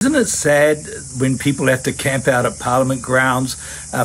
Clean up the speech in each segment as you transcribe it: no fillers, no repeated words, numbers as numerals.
isn't it sad when people have to camp out at Parliament grounds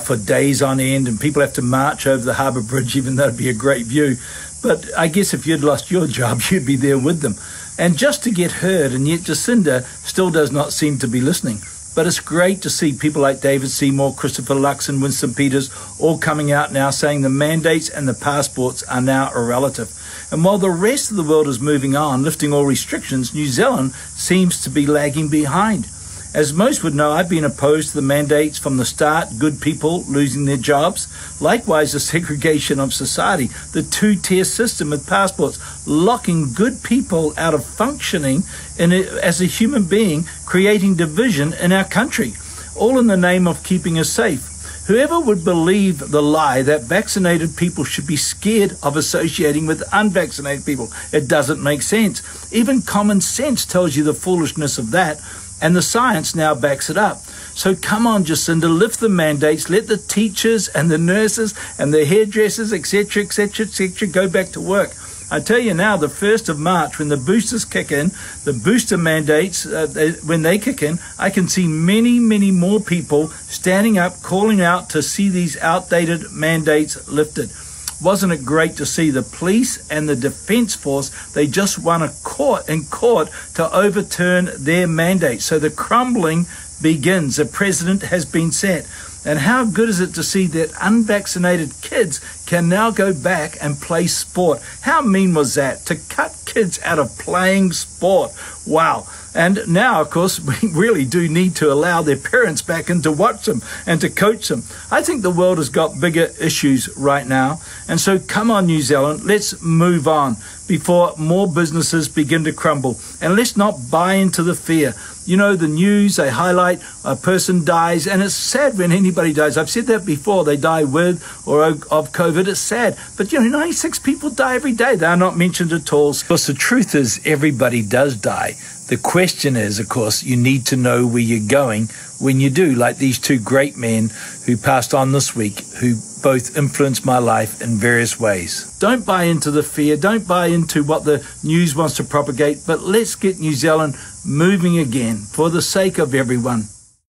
for days on end, and people have to march over the Harbour Bridge, even though it'd be a great view? But I guess if you'd lost your job, you'd be there with them. And just to get heard, and yet Jacinda still does not seem to be listening. But it's great to see people like David Seymour, Christopher Luxon, and Winston Peters all coming out now saying the mandates and the passports are now a relative. And while the rest of the world is moving on, lifting all restrictions, New Zealand seems to be lagging behind. As most would know, I've been opposed to the mandates from the start, good people losing their jobs. Likewise, the segregation of society, the two-tier system with passports, locking good people out of functioning as a human being, creating division in our country, all in the name of keeping us safe. Whoever would believe the lie that vaccinated people should be scared of associating with unvaccinated people? It doesn't make sense. Even common sense tells you the foolishness of that, and the science now backs it up. So come on, Jacinda, lift the mandates, let the teachers and the nurses and the hairdressers, etc., go back to work. I tell you now, the 1st of March, when the boosters kick in, the booster mandates, when they kick in, I can see many, many more people standing up, calling out to see these outdated mandates lifted. Wasn't it great to see the police and the Defence Force? They just won a court to overturn their mandate. So the crumbling begins. The president has been set. And how good is it to see that unvaccinated kids can now go back and play sport? How mean was that? To cut kids out of playing sport. Wow. And now, of course, we really do need to allow their parents back in to watch them and to coach them. I think the world has got bigger issues right now. And so come on, New Zealand, let's move on before more businesses begin to crumble. And let's not buy into the fear. You know, the news, they highlight a person dies, and it's sad when anybody dies. I've said that before. They die with or of COVID. It's sad. But, 96 people die every day. They're not mentioned at all. Because the truth is, everybody does die. The question is, of course, you need to know where you're going when you do, like these two great men who passed on this week, who both influenced my life in various ways. Don't buy into the fear. Don't buy into what the news wants to propagate. But let's get New Zealand moving again for the sake of everyone.